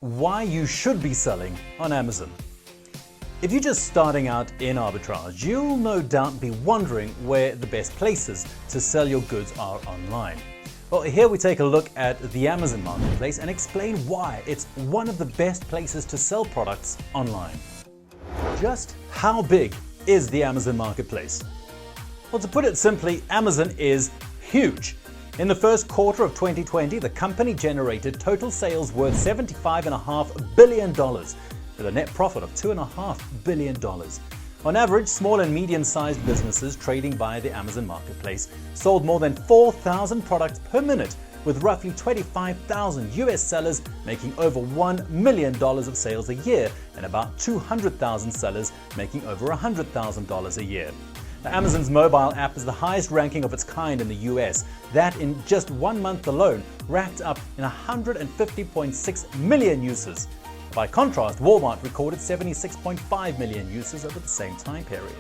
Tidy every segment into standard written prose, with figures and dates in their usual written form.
Why you should be selling on Amazon. If you're just starting out in arbitrage, you'll no doubt be wondering where the best places to sell your goods are online. Well, here we take a look at the Amazon marketplace and explain why it's one of the best places to sell products online. Just how big is the Amazon marketplace? Well, to put it simply, Amazon is huge. In the first quarter of 2020, the company generated total sales worth $75.5 billion, with a net profit of $2.5 billion. On average, small and medium-sized businesses trading via the Amazon marketplace sold more than 4,000 products per minute, with roughly 25,000 US sellers making over $1 million of sales a year and about 200,000 sellers making over $100,000 a year. Now, Amazon's mobile app is the highest ranking of its kind in the US. That in just 1 month alone racked up in 150.6 million users. By contrast, Walmart recorded 76.5 million users over the same time period.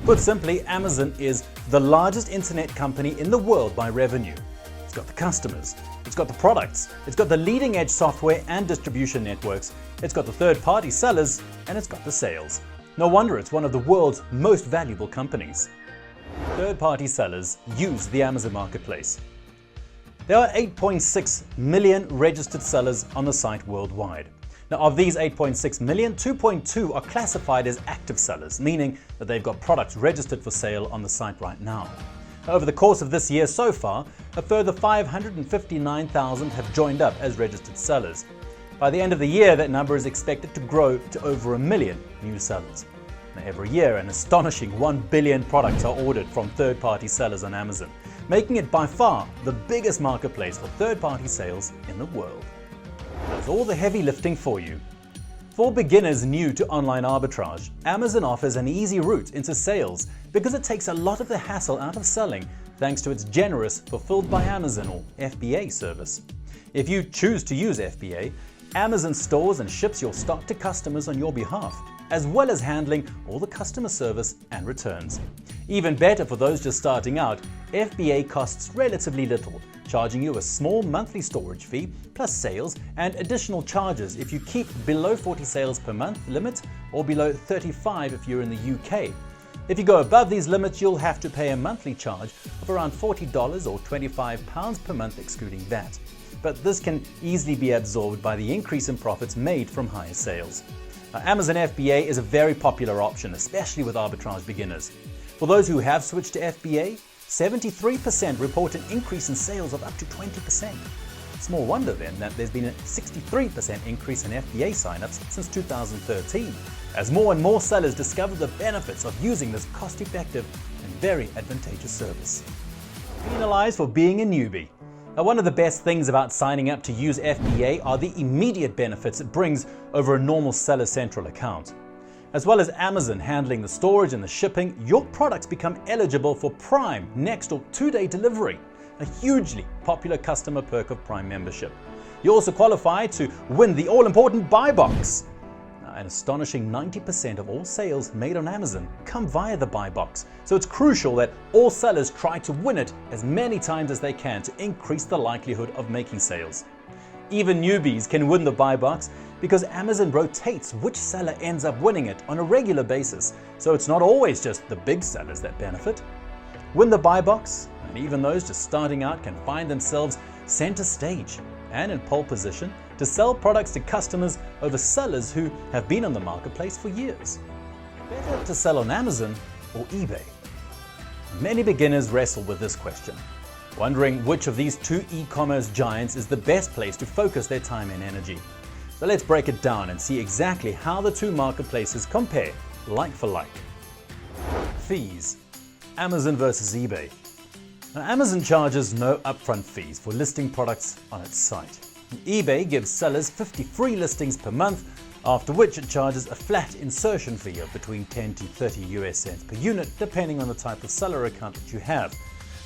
Put simply, Amazon is the largest internet company in the world by revenue. It's got the customers, it's got the products, it's got the leading edge software and distribution networks, it's got the third-party sellers, and it's got the sales. No wonder it's one of the world's most valuable companies. Third-party sellers use the Amazon marketplace. There are 8.6 million registered sellers on the site worldwide. Now, of these 8.6 million, 2.2 are classified as active sellers, meaning that they've got products registered for sale on the site right now. Over the course of this year so far, a further 559,000 have joined up as registered sellers. By the end of the year, that number is expected to grow to over 1 million new sellers. Now, every year, an astonishing 1 billion products are ordered from third-party sellers on Amazon, making it by far the biggest marketplace for third-party sales in the world. That's all the heavy lifting for you. For beginners new to online arbitrage, Amazon offers an easy route into sales because it takes a lot of the hassle out of selling thanks to its generous Fulfilled by Amazon or FBA service. If you choose to use FBA, Amazon stores and ships your stock to customers on your behalf, as well as handling all the customer service and returns. Even better for those just starting out, FBA costs relatively little, charging you a small monthly storage fee, plus sales and additional charges if you keep below 40 sales per month limit or below 35 if you're in the UK. If you go above these limits, you'll have to pay a monthly charge of around $40 or £25 per month excluding VAT. But this can easily be absorbed by the increase in profits made from higher sales. Now, Amazon FBA is a very popular option, especially with arbitrage beginners. For those who have switched to FBA, 73% report an increase in sales of up to 20%. Small wonder then that there's been a 63% increase in FBA signups since 2013, as more and more sellers discover the benefits of using this cost-effective and very advantageous service. Penalized for being a newbie. Now, one of the best things about signing up to use FBA are the immediate benefits it brings over a normal Seller Central account. As well as Amazon handling the storage and the shipping, your products become eligible for Prime next or 2-day delivery, a hugely popular customer perk of Prime membership. You also qualify to win the all-important buy box. Now, an astonishing 90% of all sales made on Amazon come via the buy box, so it's crucial that all sellers try to win it as many times as they can to increase the likelihood of making sales. Even newbies can win the buy box because Amazon rotates which seller ends up winning it on a regular basis, so it's not always just the big sellers that benefit. Win the buy box, and even those just starting out can find themselves center stage and in pole position to sell products to customers over sellers who have been on the marketplace for years. Better to sell on Amazon or eBay? Many beginners wrestle with this question, wondering which of these two e-commerce giants is the best place to focus their time and energy. So let's break it down and see exactly how the two marketplaces compare, like for like. Fees. Amazon versus eBay. Now, Amazon charges no upfront fees for listing products on its site. eBay gives sellers 50 free listings per month, after which it charges a flat insertion fee of between 10 to 30 US cents per unit, depending on the type of seller account that you have.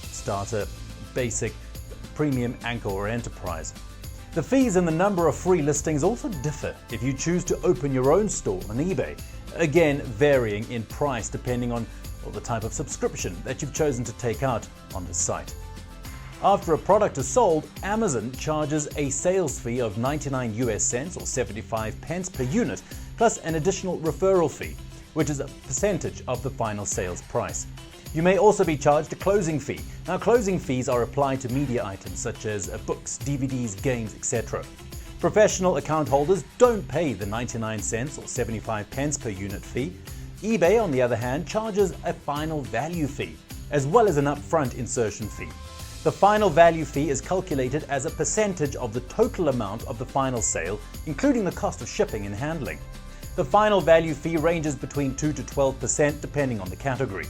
Starter, basic, premium, anchor or enterprise. The fees and the number of free listings also differ if you choose to open your own store on eBay, again varying in price depending on the type of subscription that you've chosen to take out on the site. After a product is sold, Amazon charges a sales fee of 99 US cents or 75 pence per unit, plus an additional referral fee, which is a percentage of the final sales price. You may also be charged a closing fee. Now, closing fees are applied to media items such as books, DVDs, games, etc. Professional account holders don't pay the 99 cents or 75 pence per unit fee. eBay, on the other hand, charges a final value fee, as well as an upfront insertion fee. The final value fee is calculated as a percentage of the total amount of the final sale, including the cost of shipping and handling. The final value fee ranges between 2 to 12% depending on the category.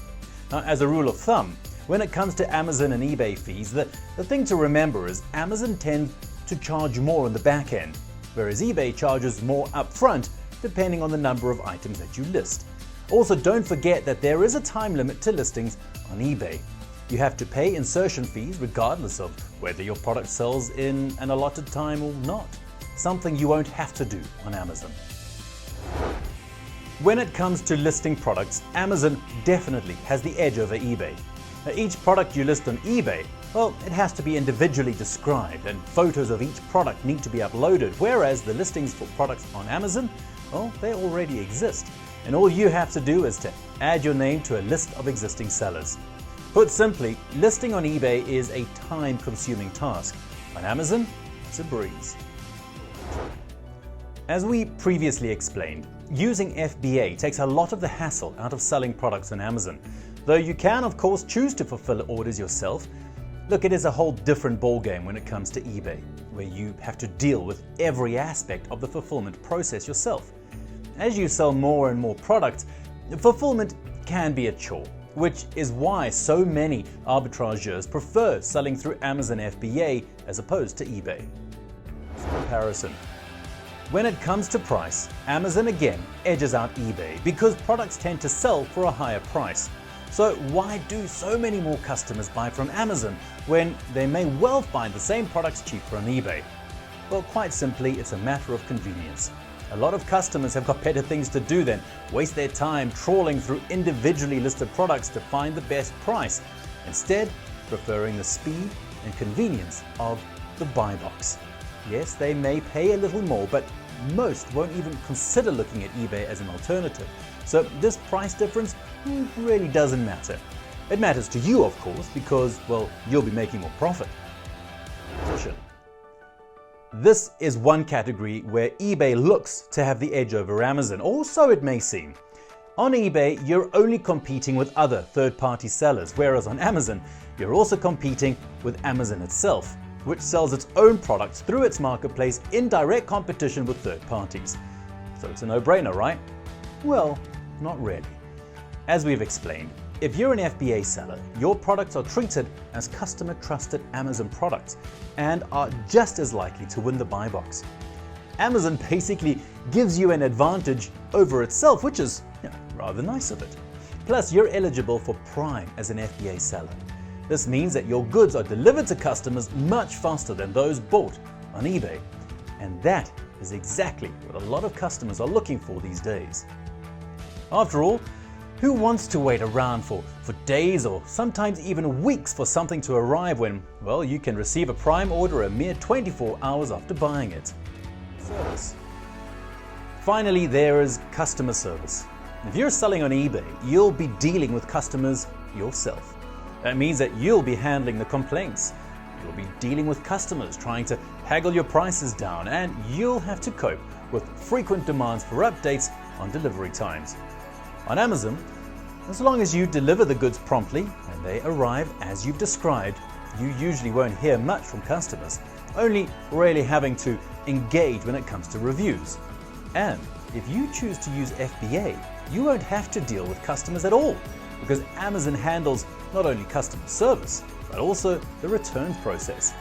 Now, as a rule of thumb, when it comes to Amazon and eBay fees, the thing to remember is Amazon tends to charge more on the back end, whereas eBay charges more upfront depending on the number of items that you list. Also, don't forget that there is a time limit to listings on eBay. You have to pay insertion fees regardless of whether your product sells in an allotted time or not, something you won't have to do on Amazon. When it comes to listing products, Amazon definitely has the edge over eBay. Now, each product you list on eBay, well, it has to be individually described and photos of each product need to be uploaded, whereas the listings for products on Amazon, well, they already exist. And all you have to do is to add your name to a list of existing sellers. Put simply, listing on eBay is a time-consuming task. On Amazon, it's a breeze. As we previously explained, using FBA takes a lot of the hassle out of selling products on Amazon. Though you can, of course, choose to fulfill orders yourself. Look, it is a whole different ballgame when it comes to eBay, where you have to deal with every aspect of the fulfillment process yourself. As you sell more and more products, fulfillment can be a chore, which is why so many arbitrageurs prefer selling through Amazon FBA as opposed to eBay. Comparison. When it comes to price, Amazon again edges out eBay because products tend to sell for a higher price. So why do so many more customers buy from Amazon when they may well find the same products cheaper on eBay? Well, quite simply, it's a matter of convenience. A lot of customers have got better things to do than waste their time trawling through individually listed products to find the best price, instead preferring the speed and convenience of the buy box. Yes, they may pay a little more, but most won't even consider looking at eBay as an alternative. So this price difference really doesn't matter. It matters to you, of course, because, well, you'll be making more profit. This is one category where eBay looks to have the edge over Amazon, or so it may seem. On eBay, you're only competing with other third-party sellers, whereas on Amazon, you're also competing with Amazon itself, which sells its own products through its marketplace in direct competition with third parties. So it's a no-brainer, right? Well, not really. As we've explained, if you're an FBA seller, your products are treated as customer-trusted Amazon products and are just as likely to win the buy box. Amazon basically gives you an advantage over itself, which is rather nice of it. Plus, you're eligible for Prime as an FBA seller. This means that your goods are delivered to customers much faster than those bought on eBay. And that is exactly what a lot of customers are looking for these days. After all, who wants to wait around for days or sometimes even weeks for something to arrive when, well, you can receive a Prime order a mere 24 hours after buying it? Service. Finally, there is customer service. If you're selling on eBay, you'll be dealing with customers yourself. That means that you'll be handling the complaints. You'll be dealing with customers trying to haggle your prices down, and you'll have to cope with frequent demands for updates on delivery times. On Amazon, as long as you deliver the goods promptly and they arrive as you've described, you usually won't hear much from customers, only really having to engage when it comes to reviews. And if you choose to use FBA, you won't have to deal with customers at all, because Amazon handles not only customer service, but also the returns process.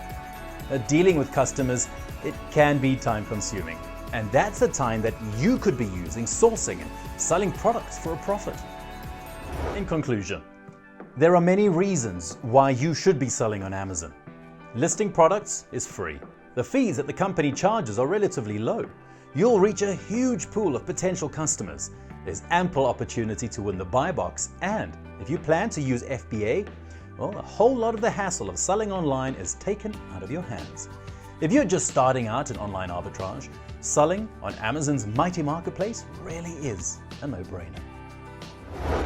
Dealing with customers, it can be time consuming. And that's the time that you could be using sourcing and selling products for a profit. In conclusion, there are many reasons why you should be selling on Amazon. Listing products is free. The fees that the company charges are relatively low. You'll reach a huge pool of potential customers. There's ample opportunity to win the buy box, and if you plan to use FBA, well, a whole lot of the hassle of selling online is taken out of your hands. If you're just starting out in online arbitrage, selling on Amazon's mighty marketplace really is a no-brainer.